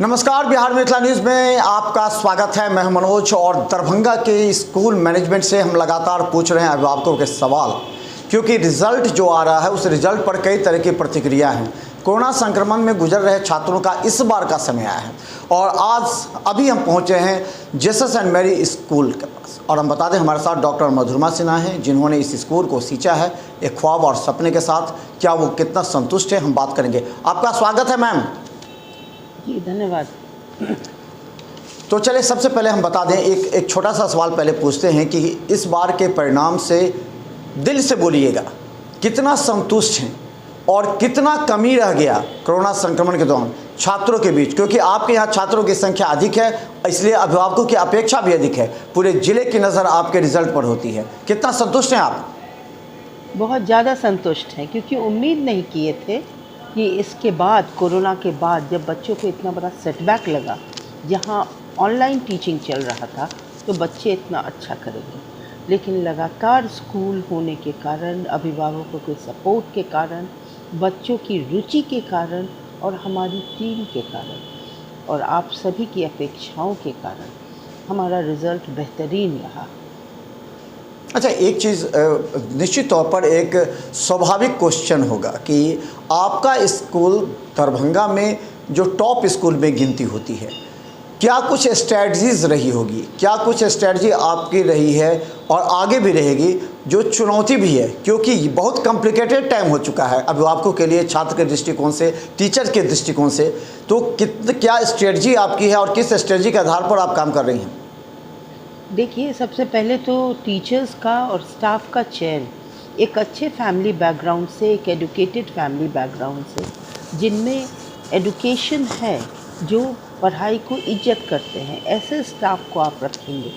नमस्कार, बिहार मिथिला न्यूज़ में आपका स्वागत है। मैं मनोज और दरभंगा के स्कूल मैनेजमेंट से हम लगातार पूछ रहे हैं अभिभावकों के सवाल, क्योंकि रिजल्ट जो आ रहा है उस रिजल्ट पर कई तरह की प्रतिक्रिया हैं। कोरोना संक्रमण में गुजर रहे छात्रों का इस बार का समय आया है और आज अभी हम पहुंचे हैं जीसस एंड मैरी स्कूल के पास और हम बता दें हमारे साथ डॉक्टर मधुरमा सिन्हा हैं, जिन्होंने इस स्कूल को सींचा है एक ख्वाब और सपने के साथ। क्या वो कितना संतुष्ट है, हम बात करेंगे। आपका स्वागत है मैम। जी धन्यवाद। तो चलिए सबसे पहले हम बता दें, एक छोटा सा सवाल पहले पूछते हैं कि इस बार के परिणाम से दिल से बोलिएगा, कितना संतुष्ट हैं और कितना कमी रह गया कोरोना संक्रमण के दौरान छात्रों के बीच, क्योंकि आपके यहाँ छात्रों की संख्या अधिक है, इसलिए अभिभावकों की अपेक्षा भी अधिक है। पूरे जिले की नज़र आपके रिजल्ट पर होती है। कितना संतुष्ट हैं आप? बहुत ज़्यादा संतुष्ट हैं, क्योंकि उम्मीद नहीं किए थे कि इसके बाद, कोरोना के बाद, जब बच्चों को इतना बड़ा सेटबैक लगा, जहाँ ऑनलाइन टीचिंग चल रहा था, तो बच्चे इतना अच्छा करेंगे। लेकिन लगातार स्कूल होने के कारण, अभिभावकों के सपोर्ट के कारण, बच्चों की रुचि के कारण और हमारी टीम के कारण और आप सभी की अपेक्षाओं के कारण हमारा रिज़ल्ट बेहतरीन रहा। अच्छा, एक चीज़ निश्चित तौर पर एक स्वाभाविक क्वेश्चन होगा कि आपका स्कूल दरभंगा में जो टॉप स्कूल में गिनती होती है, क्या कुछ स्ट्रैटेजीज रही होगी, क्या कुछ स्ट्रैटेजी आपकी रही है और आगे भी रहेगी, जो चुनौती भी है, क्योंकि बहुत कॉम्प्लिकेटेड टाइम हो चुका है अभिभावकों के लिए, छात्र के दृष्टिकोण से, टीचर के दृष्टिकोण से। तो क्या स्ट्रैटेजी आपकी है और किस स्ट्रैटेजी के आधार पर आप काम कर रही हैं? देखिए, सबसे पहले तो टीचर्स का और स्टाफ का चयन एक अच्छे फैमिली बैकग्राउंड से, एक एडुकेटेड फैमिली बैकग्राउंड से, जिनमें एडुकेशन है, जो पढ़ाई को इज्जत करते हैं, ऐसे स्टाफ को आप रखेंगे।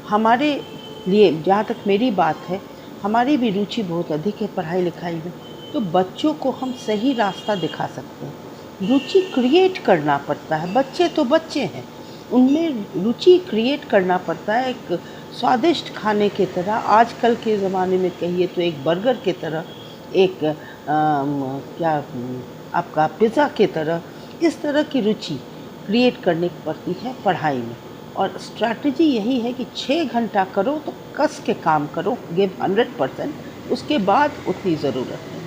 हमारे लिए, जहाँ तक मेरी बात है, हमारी भी रुचि बहुत अधिक है पढ़ाई लिखाई में, तो बच्चों को हम सही रास्ता दिखा सकते हैं। रुचि क्रिएट करना पड़ता है, बच्चे तो बच्चे हैं, उनमें रुचि क्रिएट करना पड़ता है। एक स्वादिष्ट खाने की तरह, आजकल के ज़माने में कहिए तो एक बर्गर की तरह, एक आपका पिज़्ज़ा की तरह, इस तरह की रुचि क्रिएट करने की पड़ती है पढ़ाई में। और स्ट्रैटेजी यही है कि 6 घंटा करो तो कस के काम करो, गिव 100%, उसके बाद उतनी ज़रूरत नहीं।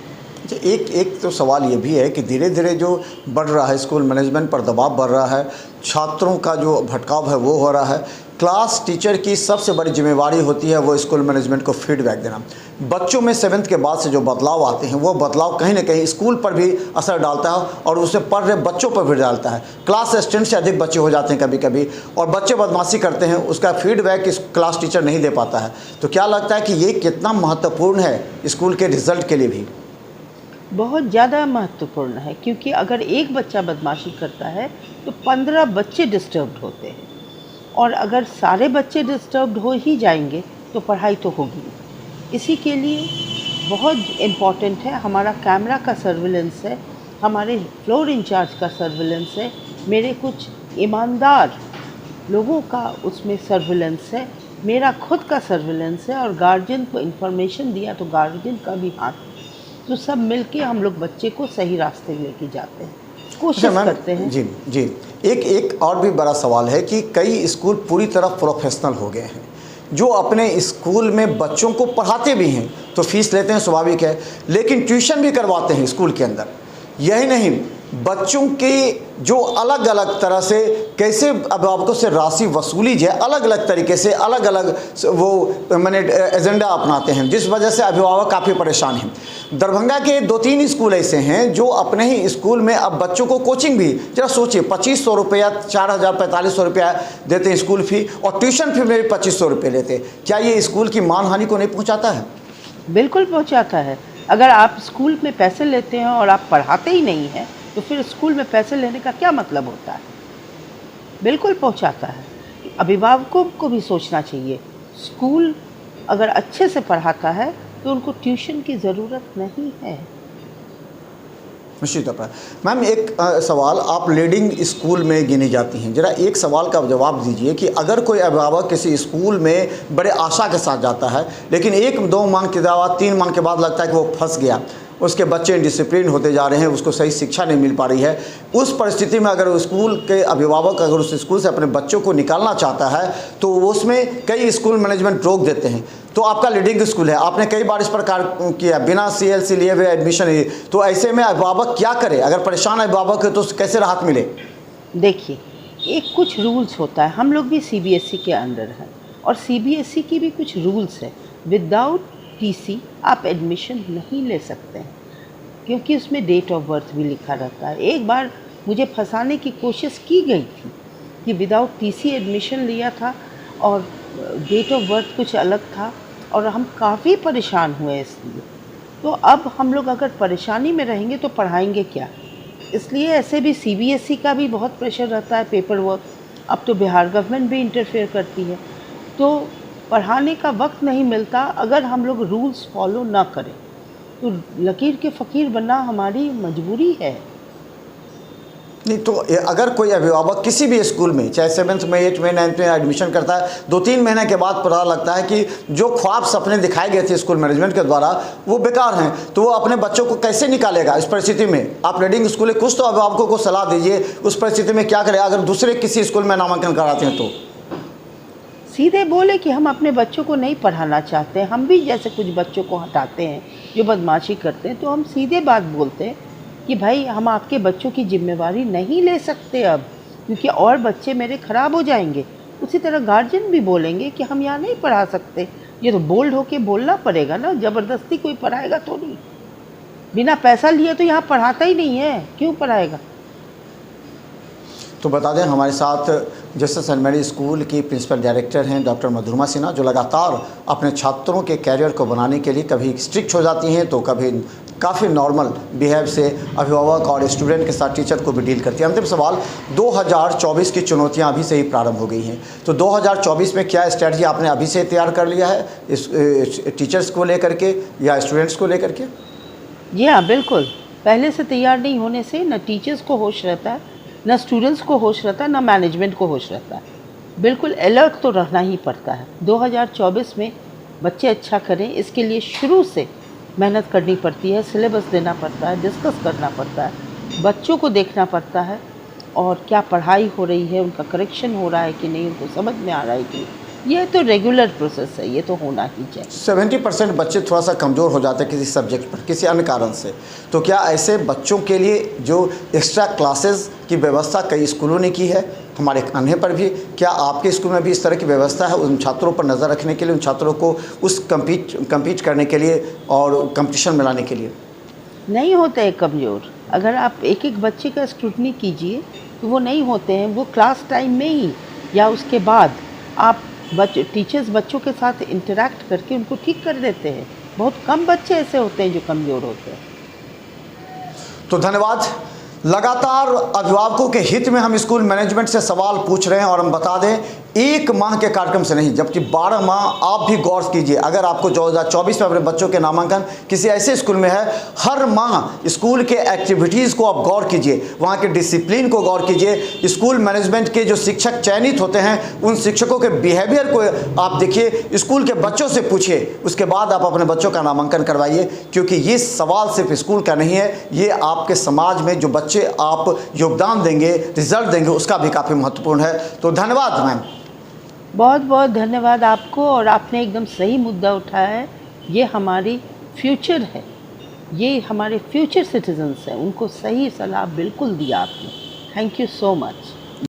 अच्छा, एक तो सवाल ये भी है कि धीरे धीरे जो बढ़ रहा है, स्कूल मैनेजमेंट पर दबाव बढ़ रहा है, छात्रों का जो भटकाव है वो हो रहा है। क्लास टीचर की सबसे बड़ी जिम्मेवारी होती है वो स्कूल मैनेजमेंट को फीडबैक देना। बच्चों में 7th के बाद से जो बदलाव आते हैं, वो बदलाव कहीं ना कहीं स्कूल पर भी असर डालता है और उसे पढ़ रहे बच्चों पर भी डालता है। क्लास स्ट्रेंथ से अधिक बच्चे हो जाते हैं कभी कभी, और बच्चे बदमाशी करते हैं, उसका फीडबैक क्लास टीचर नहीं दे पाता है। तो क्या लगता है कि ये कितना महत्वपूर्ण है स्कूल के रिजल्ट के लिए भी? बहुत ज़्यादा महत्वपूर्ण है, क्योंकि अगर एक बच्चा बदमाशी करता है तो 15 बच्चे डिस्टर्ब्ड होते हैं, और अगर सारे बच्चे डिस्टर्ब्ड हो ही जाएंगे तो पढ़ाई तो होगी नहीं। इसी के लिए बहुत इम्पॉर्टेंट है हमारा कैमरा का सर्विलेंस है, हमारे फ्लोर इंचार्ज का सर्विलेंस है, मेरे कुछ ईमानदार लोगों का उसमें सर्विलेंस है, मेरा खुद का सर्विलेंस है, और गार्जियन को इन्फॉर्मेशन दिया तो गार्जियन का भी हाथ। तो सब मिलके हम लोग बच्चे को सही रास्ते लेके जाते हैं, कोशिश करते हैं। जी, एक और भी बड़ा सवाल है कि कई स्कूल पूरी तरह प्रोफेशनल हो गए हैं, जो अपने स्कूल में बच्चों को पढ़ाते भी हैं, तो फीस लेते हैं, स्वाभाविक है, लेकिन ट्यूशन भी करवाते हैं स्कूल के अंदर। यही नहीं, बच्चों के जो अलग अलग तरह से कैसे अभिभावकों से राशि वसूली जाए, अलग अलग तरीके से अलग अलग वो मैंने एजेंडा अपनाते हैं, जिस वजह से अभिभावक काफ़ी परेशान हैं। दरभंगा के 2-3 स्कूल ऐसे हैं जो अपने ही स्कूल में अब बच्चों को कोचिंग भी, जरा सोचिए, 2500 रुपया, 4000-4500 रुपया देते हैं स्कूल फ़ी, और ट्यूशन फी में भी 2500 रुपये लेते हैं। क्या ये स्कूल की मानहानि को नहीं पहुँचाता है? बिल्कुल पहुँचाता है। अगर आप स्कूल में पैसे लेते हैं और आप पढ़ाते ही नहीं हैं, तो फिर स्कूल में पैसे लेने का क्या मतलब होता है? बिल्कुल पहुंचाता है। अभिभावकों को भी सोचना चाहिए, स्कूल अगर अच्छे से पढ़ाता है तो उनको ट्यूशन की ज़रूरत नहीं है। निश्चित तौर पर। मैम, एक सवाल, आप लीडिंग स्कूल में गिनी जाती हैं, जरा एक सवाल का जवाब दीजिए कि अगर कोई अभिभावक किसी स्कूल में बड़े आशा के साथ जाता है, लेकिन 1-2 मांग के बाद, 3 मांग के बाद लगता है कि वो फंस गया, उसके बच्चे डिसिप्लिन होते जा रहे हैं, उसको सही शिक्षा नहीं मिल पा रही है। उस परिस्थिति में अगर स्कूल के अभिभावक अगर उस स्कूल से अपने बच्चों को निकालना चाहता है तो उसमें कई स्कूल मैनेजमेंट रोक देते हैं। तो आपका लीडिंग स्कूल है, आपने कई बार इस प्रकार किया बिना CLC लिए हुए एडमिशन लिए, तो ऐसे में अभिभावक क्या करे? अगर परेशान अभिभावक है तो कैसे राहत मिले? देखिए, एक कुछ रूल्स होता है, हम लोग भी CBSE के अंडर हैं और CBSE की भी कुछ रूल्स है। विदाउट TC आप एडमिशन नहीं ले सकते हैं, क्योंकि उसमें डेट ऑफ बर्थ भी लिखा रहता है। एक बार मुझे फंसाने की कोशिश की गई थी कि विदाउट TC एडमिशन लिया था और डेट ऑफ बर्थ कुछ अलग था और हम काफ़ी परेशान हुए इसलिए। तो अब हम लोग अगर परेशानी में रहेंगे तो पढ़ाएंगे क्या? इसलिए ऐसे भी CBSE का भी बहुत प्रेशर रहता है, पेपर वर्क। अब तो बिहार गवर्नमेंट भी इंटरफेयर करती है, तो पढ़ाने का वक्त नहीं मिलता। अगर हम लोग रूल्स फॉलो ना करें तो लकीर के फ़कीर बनना हमारी मजबूरी है। नहीं तो अगर कोई अभिभावक किसी भी स्कूल में चाहे 7th में 8th में 9th में एडमिशन करता है, 2-3 महीने के बाद पता लगता है कि जो ख्वाब सपने दिखाए गए थे स्कूल मैनेजमेंट के द्वारा वो बेकार हैं, तो वो अपने बच्चों को कैसे निकालेगा? इस परिस्थिति में आप रीडिंग स्कूल है, कुछ तो अभिभावकों को सलाह दीजिए उस परिस्थिति में क्या करें अगर दूसरे किसी स्कूल में नामांकन कराते हैं तो? सीधे बोले कि हम अपने बच्चों को नहीं पढ़ाना चाहते। हम भी जैसे कुछ बच्चों को हटाते हैं जो बदमाशी करते हैं, तो हम सीधे बात बोलते हैं कि भाई हम आपके बच्चों की जिम्मेवारी नहीं ले सकते अब, क्योंकि और बच्चे मेरे ख़राब हो जाएंगे। उसी तरह गार्जियन भी बोलेंगे कि हम यहाँ नहीं पढ़ा सकते। ये तो बोल्ड होके बोलना पड़ेगा ना, ज़बरदस्ती कोई पढ़ाएगा तो नहीं। बिना पैसा लिए तो यहाँ पढ़ाता ही नहीं है, क्यों पढ़ाएगा? तो बता दें हमारे साथ जस्टिस सेंट मैरी स्कूल की प्रिंसिपल डायरेक्टर हैं डॉक्टर मधुरमा सिन्हा, जो लगातार अपने छात्रों के कैरियर को बनाने के लिए कभी स्ट्रिक्ट हो जाती हैं तो कभी काफ़ी नॉर्मल बिहेव से अभिभावक और स्टूडेंट के साथ टीचर को भी डील करती है। अंतिम सवाल, 2024 की चुनौतियां अभी से ही प्रारंभ हो गई हैं, तो 2024 में क्या स्ट्रैटेजी आपने अभी से तैयार कर लिया है इस टीचर्स को लेकर के या स्टूडेंट्स को लेकर के? जी हाँ, बिल्कुल। पहले से तैयार नहीं होने से न टीचर्स को होश रहता है, न स्टूडेंट्स को होश रहता है, न मैनेजमेंट को होश रहता है। बिल्कुल अलर्ट तो रहना ही पड़ता है। 2024 में बच्चे अच्छा करें, इसके लिए शुरू से मेहनत करनी पड़ती है, सिलेबस देना पड़ता है, डिस्कस करना पड़ता है, बच्चों को देखना पड़ता है और क्या पढ़ाई हो रही है, उनका करेक्शन हो रहा है कि नहीं, उनको समझ में आ रहा है कि नहीं। ये तो रेगुलर प्रोसेस है, ये तो होना ही चाहिए। 70% बच्चे थोड़ा सा कमज़ोर हो जाते हैं किसी सब्जेक्ट पर किसी अन्य कारण से, तो क्या ऐसे बच्चों के लिए जो एक्स्ट्रा क्लासेस की व्यवस्था कई स्कूलों ने की है, हमारे अन्य पर भी, क्या आपके स्कूल में भी इस तरह की व्यवस्था है उन छात्रों पर नज़र रखने के लिए, उन छात्रों को उस कम्पीट करने के लिए और कंपटीशन में लाने के लिए? नहीं होते हैं कमज़ोर। अगर आप एक एक बच्चे का स्क्रूटनी कीजिए तो वो नहीं होते हैं। वो क्लास टाइम में ही या उसके बाद आप टीचर्स बच्चों के साथ इंटरैक्ट करके उनको ठीक कर देते हैं। बहुत कम बच्चे ऐसे होते हैं जो कमज़ोर होते हैं। तो धन्यवाद। लगातार अभिभावकों के हित में हम स्कूल मैनेजमेंट से सवाल पूछ रहे हैं और हम बता दें 1 माह के कार्यक्रम से नहीं, जबकि 12 माह आप भी गौर कीजिए। अगर आपको 2024 में अपने बच्चों के नामांकन किसी ऐसे स्कूल में है, हर माह स्कूल के एक्टिविटीज़ को आप गौर कीजिए, वहाँ के डिसिप्लिन को गौर कीजिए। स्कूल मैनेजमेंट के जो शिक्षक चयनित होते हैं उन शिक्षकों के बिहेवियर को आप देखिए, स्कूल के बच्चों से पूछिए, उसके बाद आप अपने बच्चों का नामांकन करवाइए, क्योंकि ये सवाल सिर्फ स्कूल का नहीं है, ये आपके समाज में जो बच्चे आप योगदान देंगे, रिजल्ट देंगे, उसका भी काफ़ी महत्वपूर्ण है। तो धन्यवाद मैम। बहुत बहुत धन्यवाद आपको, और आपने एकदम सही मुद्दा उठाया है। ये हमारी फ्यूचर है, ये हमारे फ्यूचर सिटीजन्स हैं, उनको सही सलाह बिल्कुल दिया आपने। Thank you so much.